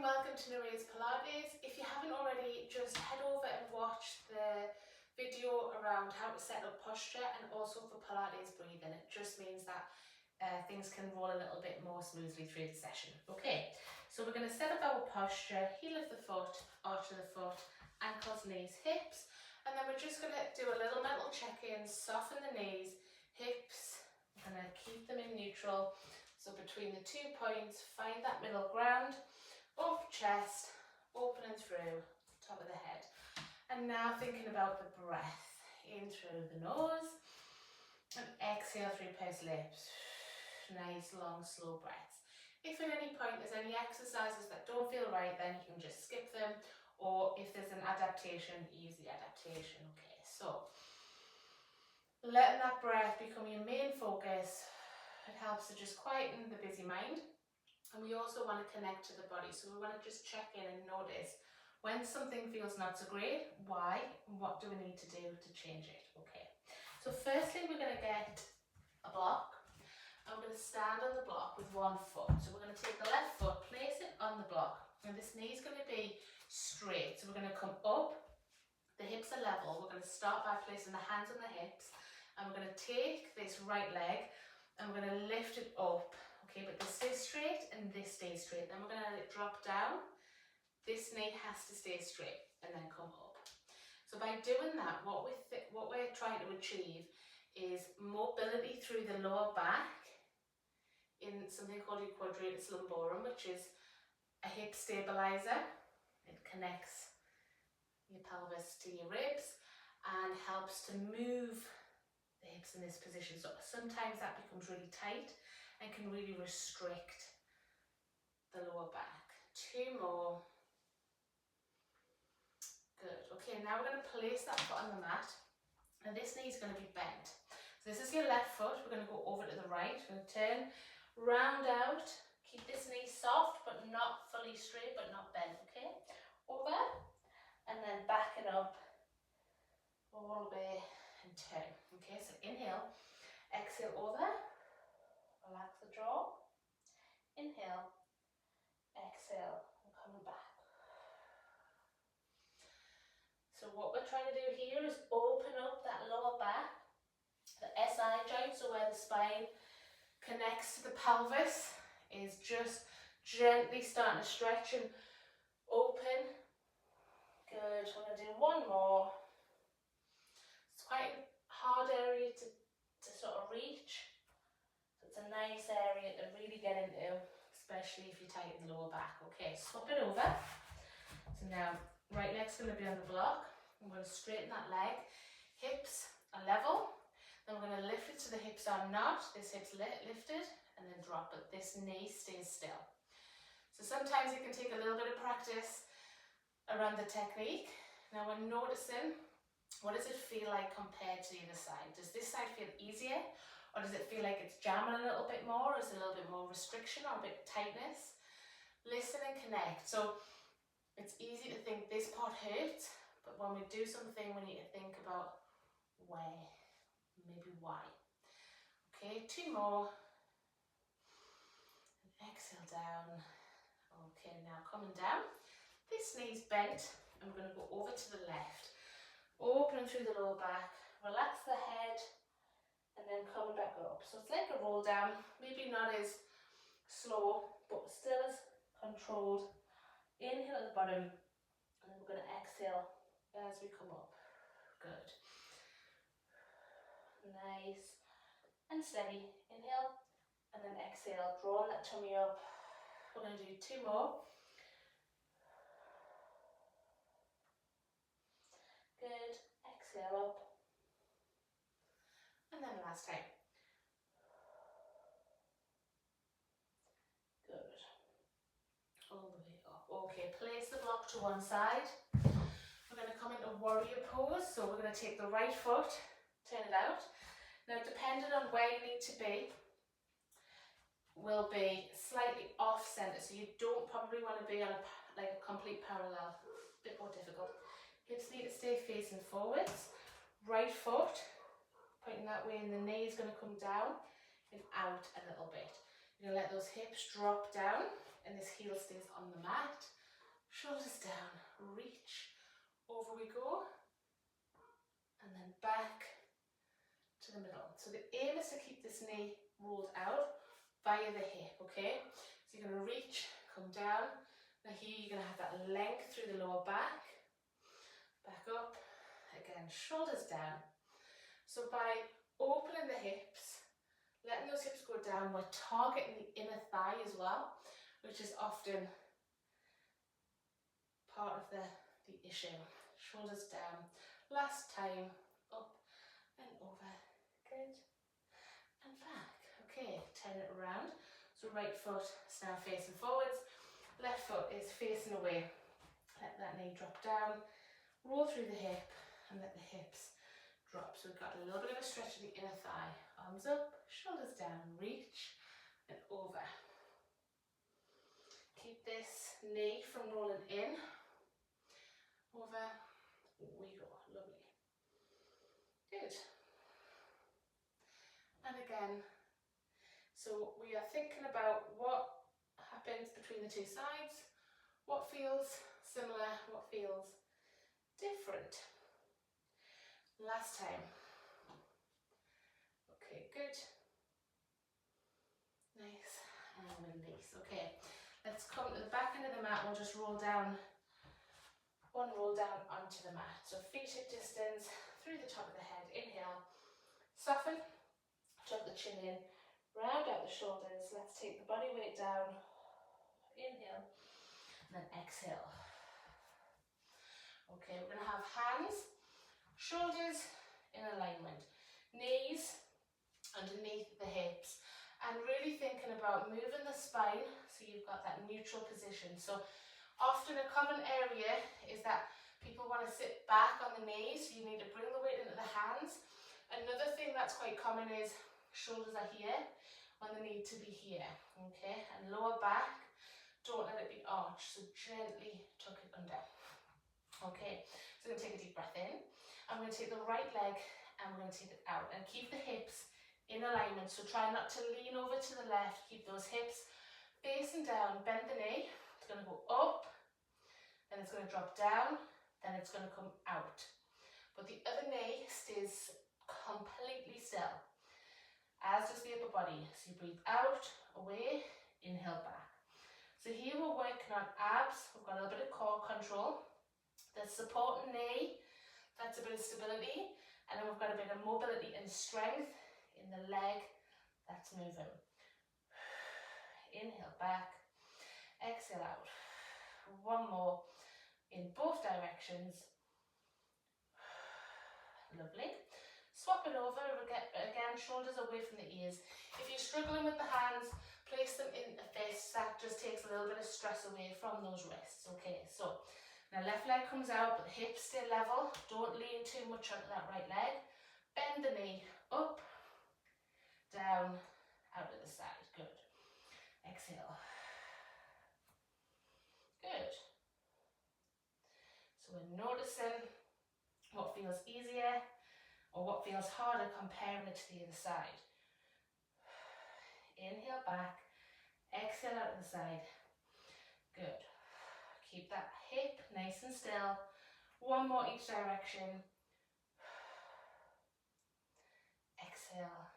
welcome to Naria's Pilates. If you haven't already, just head over and watch the video around how to set up posture and also for Pilates breathing. It just means that things can roll a little bit more smoothly through the session. Okay, so we're going to set up our posture, heel of the foot, arch of the foot, ankles, knees, hips, and then we're just going to do a little mental check-in, soften the knees, hips, we're going to keep them in neutral. So between the 2 points, find that middle ground. Up chest, open and through, top of the head. And now thinking about the breath. In through the nose and exhale through pursed lips. Nice, long, slow breaths. If at any point there's any exercises that don't feel right, then you can just skip them. Or if there's an adaptation, use the adaptation. Okay, so letting that breath become your main focus. It helps to just quieten the busy mind. And we also want to connect to the body. So we want to just check in and notice when something feels not so great, why, and what do we need to do to change it. Okay. So firstly, we're going to get a block. I'm going to stand on the block with one foot. So we're going to take the left foot, place it on the block. And this knee is going to be straight. So we're going to come up. The hips are level. We're going to start by placing the hands on the hips. And we're going to take this right leg and we're going to lift it up. Okay, but this stays straight and this stays straight. Then we're going to let it drop down. This knee has to stay straight and then come up. So by doing that, what we're trying to achieve is mobility through the lower back in something called your quadratus lumborum, which is a hip stabilizer. It connects your pelvis to your ribs and helps to move the hips in this position. So sometimes that becomes really tight and can really restrict the lower back. 2 more. Good. Okay, now we're going to place that foot on the mat. And this knee is going to be bent. So this is your left foot. We're going to go over to the right. We're going to turn, round out. Keep this knee soft, but not fully straight, but not bent. Okay? Over. And then back it up all the way and turn. Okay, so inhale. Exhale over. Relax the jaw. Inhale, exhale, and coming back. So what we're trying to do here is open up that lower back, the SI joint, so where the spine connects to the pelvis, is just gently starting to stretch and open. Good, we're going to do one more. It's quite a hard area to sort of reach. It's a nice area to really get into, especially if you tighten the lower back. Okay, swap it over. So now, right leg's going to be on the block. I'm going to straighten that leg. Hips are level. Then we're going to lift it so the hips are not. This hip's lifted and then drop it. This knee stays still. So sometimes it can take a little bit of practice around the technique. Now we're noticing, what does it feel like compared to the other side? Does this side feel easier? Or does it feel like it's jamming a little bit more? Is there a little bit more restriction or a bit of tightness? Listen and connect. So it's easy to think this part hurts, but when we do something, we need to think about where, maybe why. Okay, 2 more. And exhale down. Okay, now coming down. This knee's bent. I'm going to go over to the left. Open through the lower back. Relax the head. And then coming back up. So it's like a roll down, maybe not as slow, but still as controlled. Inhale at the bottom, and then we're going to exhale as we come up. Good. Nice and steady. Inhale, and then exhale, drawing that tummy up. We're going to do 2 more. Good. Exhale up. And then last time. Good. All the way up. Okay, place the block to one side. We're going to come into warrior pose. So we're going to take the right foot, turn it out. Now, depending on where you need to be, will be slightly off center. So you don't probably want to be on a complete parallel. A bit more difficult. Hips need to stay facing forwards. Right foot pointing that way, and the knee is going to come down and out a little bit. You're going to let those hips drop down and this heel stays on the mat. shoulders down, reach, over we go, and then back to the middle. So the aim is to keep this knee rolled out via the hip, okay? So you're going to reach, come down. Now here you're going to have that length through the lower back. Back up, again, shoulders down. So by opening the hips, letting those hips go down, we're targeting the inner thigh as well, which is often part of the issue. Shoulders down. Last time, up and over. Good. And back. Okay, turn it around. So right foot is now facing forwards. Left foot is facing away. Let that knee drop down. Roll through the hip and let the hips drop. So we've got a little bit of a stretch of the inner thigh. Arms up, shoulders down, reach and over. Keep this knee from rolling in. Over we go. Lovely. Good. And again, so we are thinking about what happens between the two sides, what feels similar, what feels different. Last time. Okay, good. Nice. And release. Okay, let's come to the back end of the mat. We'll just roll down, one roll down onto the mat. So feet hip distance through the top of the head. Inhale, soften, tuck the chin in, round out the shoulders. Let's take the body weight down. Inhale, and then exhale. Okay, we're going to have hands, shoulders in alignment, knees underneath the hips, and really thinking about moving the spine so you've got that neutral position. So often a common area is that people want to sit back on the knees, so you need to bring the weight into the hands. Another thing that's quite common is shoulders are here when they need to be here, okay? And lower back, don't let it be arched, so gently tuck it under. Okay, so we're going to take a deep breath in. I'm going to take the right leg and we're going to take it out. And keep the hips in alignment. So try not to lean over to the left. Keep those hips facing down. Bend the knee. It's going to go up. Then it's going to drop down. Then it's going to come out. But the other knee stays completely still. As does the upper body. So you breathe out, away, inhale back. So here we're working on abs. We've got a little bit of core control. The supporting knee, that's a bit of stability, and then we've got a bit of mobility and strength in the leg that's moving. Inhale back, exhale out. One more in both directions. Lovely. Swap it over, again, shoulders away from the ears. If you're struggling with the hands, place them in the fists. That just takes a little bit of stress away from those wrists. Okay, so now left leg comes out, but the hips stay level. Don't lean too much onto that right leg. Bend the knee up, down, out to the side. Good. Exhale. Good. So we're noticing what feels easier or what feels harder, comparing it to the other side. Inhale back, exhale out to the side. Good. Keep that hip nice and still. One more each direction. Exhale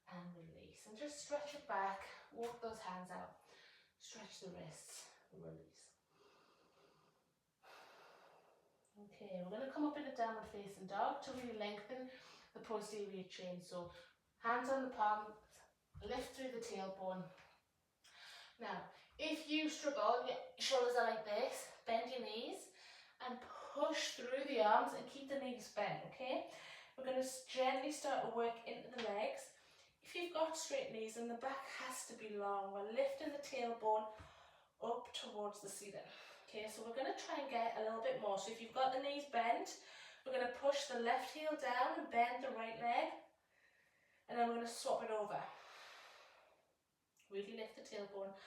and release. And just stretch it back. Walk those hands out. Stretch the wrists. Release. Okay, we're going to come up in a downward facing dog to really lengthen the posterior chain. So hands on the palms, lift through the tailbone. Now, if you struggle, your shoulders are like this, bend your knees and push through the arms and keep the knees bent, okay? We're going to gently start to work into the legs. If you've got straight knees, then the back has to be long. We're lifting the tailbone up towards the ceiling. Okay, so we're going to try and get a little bit more. So if you've got the knees bent, we're going to push the left heel down and bend the right leg. And then we're going to swap it over. Really lift the tailbone.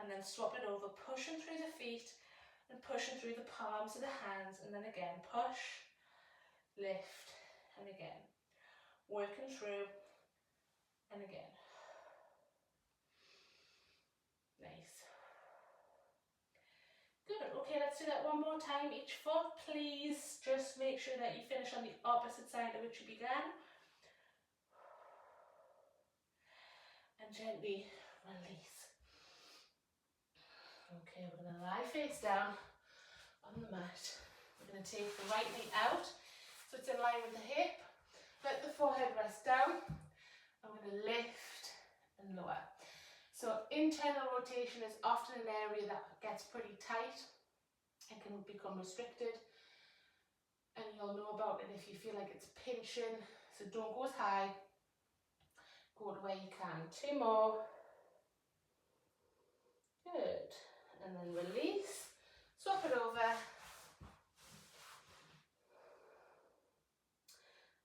And then swap it over, pushing through the feet and pushing through the palms of the hands. And then again, push, lift, and again. Working through, and again. Nice. Good. Okay, do that one more time, each foot. Please just make sure that you finish on the opposite side of which you began. And gently release. Okay, we're going to lie face down on the mat. We're going to take the right knee out so it's in line with the hip. Let the forehead rest down. I'm going to lift and lower. So internal rotation is often an area that gets pretty tight and can become restricted. And you'll know about it if you feel like it's pinching. So don't go as high. Go to where you can. 2 more. Good. And then release. Swap it over.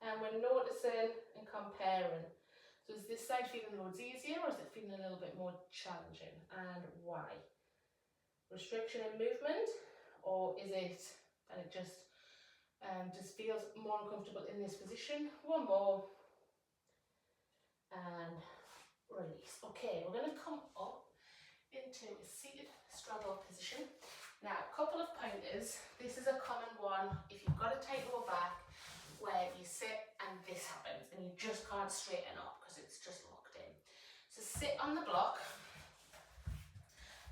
And we're noticing and comparing. So is this side feeling loads easier, or is it feeling a little bit more challenging? And why? Restriction in movement, or is it that it just feels more uncomfortable in this position? 1 more. And release. Okay, we're going to come up into a seated straddle position. Now, a couple of pointers. This is a common one if you've got a tight lower back where you sit and this happens and you just can't straighten up because it's just locked in. So sit on the block.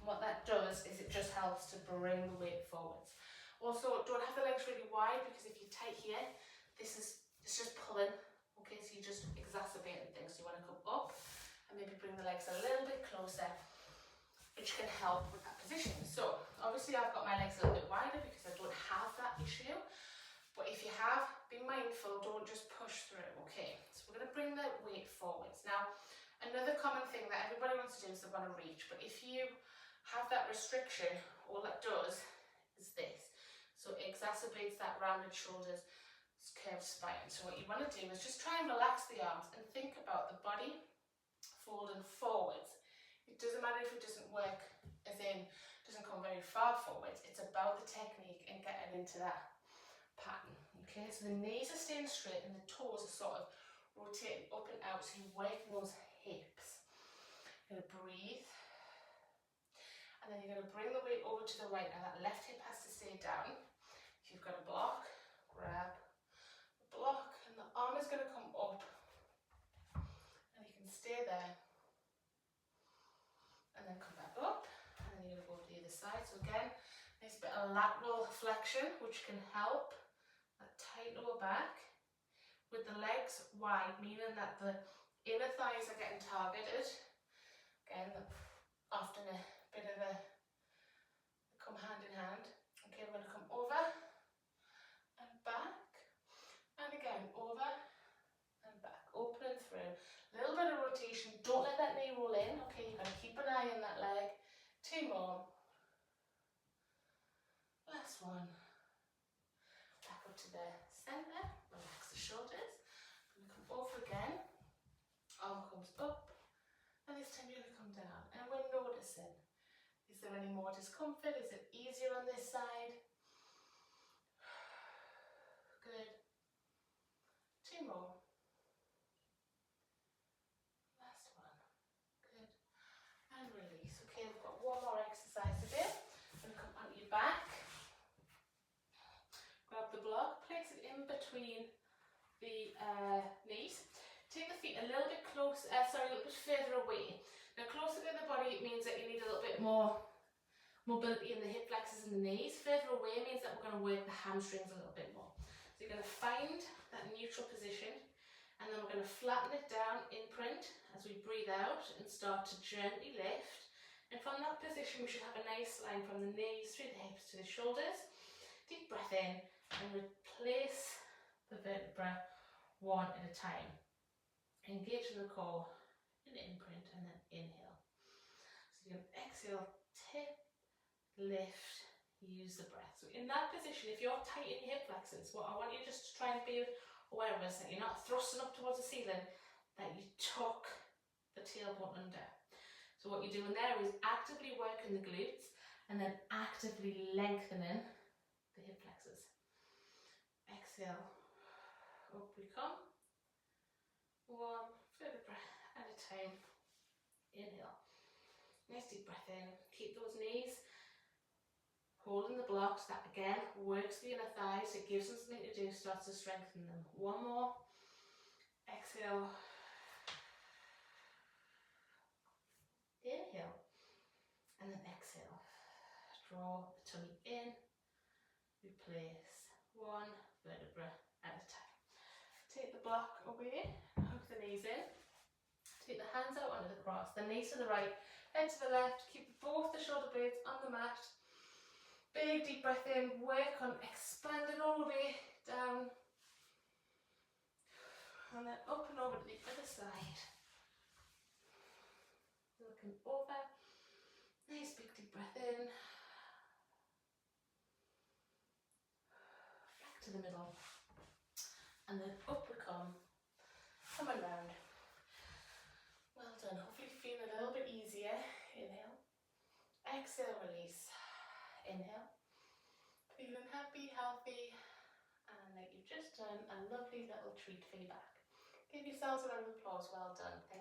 And what that does is it just helps to bring the weight forwards. Also, don't have the legs really wide because if you're tight here, it's just pulling. Okay, so you're just exacerbating things. So you want to come up and maybe bring the legs a little bit closer, which can help with that position. So obviously I've got my legs a little bit wider because I don't have that issue. But if you have, be mindful, don't just push through, okay? So we're going to bring the weight forwards. Now, another common thing that everybody wants to do is they want to reach. But if you have that restriction, all that does is this. So it exacerbates that rounded shoulders, curved spine. So what you want to do is just try and relax the arms and think about the body folding forwards. It doesn't matter if it doesn't work, as in, doesn't come very far forwards. It's about the technique and getting into that pattern. Okay, so the knees are staying straight and the toes are sort of rotating up and out, so you're working those hips. You're going to breathe. And then you're going to bring the weight over to the right. Now that left hip has to stay down. If you've got a block, grab the block and the arm is going to come up. And you can stay there. And then come back up. And then you're going to go to the other side. So again, nice bit of lateral flexion, which can help that tight lower back. With the legs wide, meaning that the inner thighs are getting targeted. Again, often a bit of a come hand in hand. Okay, we're going to come over and back, and again over and back, open and through. A little bit of rotation. Don't let that knee roll in. Okay, you're going to keep an eye on that leg. 2 more. Last one. Back up to the centre. Relax the shoulders. I'm going to come over again. Arm comes up. And this time you're going to come down. And we're noticing. Is there any more discomfort? Is it easier on this side? Good. 2 more. Last one. Good. And release. Okay, we've got 1 more exercise to do. I'm going to come onto your back. Grab the block. Place it in between the knees. Take the feet a little bit close, a little bit further away. Now closer to the body, it means that you need a little bit more mobility in the hip flexors and the knees. Further away means that we're going to work the hamstrings a little bit more. So you're going to find that neutral position, and then we're going to flatten it down, imprint, as we breathe out and start to gently lift. And from that position, we should have a nice line from the knees through the hips to the shoulders. Deep breath in and replace the vertebra 1 at a time. Engage in the core, and imprint, and then inhale. So you're going to exhale, tip, lift, use the breath. So in that position, if you're tight in your hip flexors, what I want you just to try and be aware of is that you're not thrusting up towards the ceiling, that you tuck the tailbone under. So what you're doing there is actively working the glutes and then actively lengthening the hip flexors. Exhale, up we come. 1 vertebra at a time. Inhale. Nice deep breath in. Keep those knees holding the block. blocks. That again works the inner thighs. It gives them something to do, starts to strengthen them. One more. Exhale. Inhale. And then exhale. Draw the tummy in. Replace one vertebra at a time. Take the block away. Hook the knees in. Take the hands out onto the cross. The knees to the right, head to the left. Keep both the shoulder blades on the mat. Big deep breath in. Work on expanding all the way down. And then up and over to the other side. Looking over. Nice big deep breath in. Back to the middle. And then up we come. Come around. Well done. Hopefully you feel a little bit easier. Inhale. Exhale, release. Inhale. Feeling happy, healthy, and like you've just done a lovely little treat for your back. Give yourselves a round of applause. Well done. Thank you.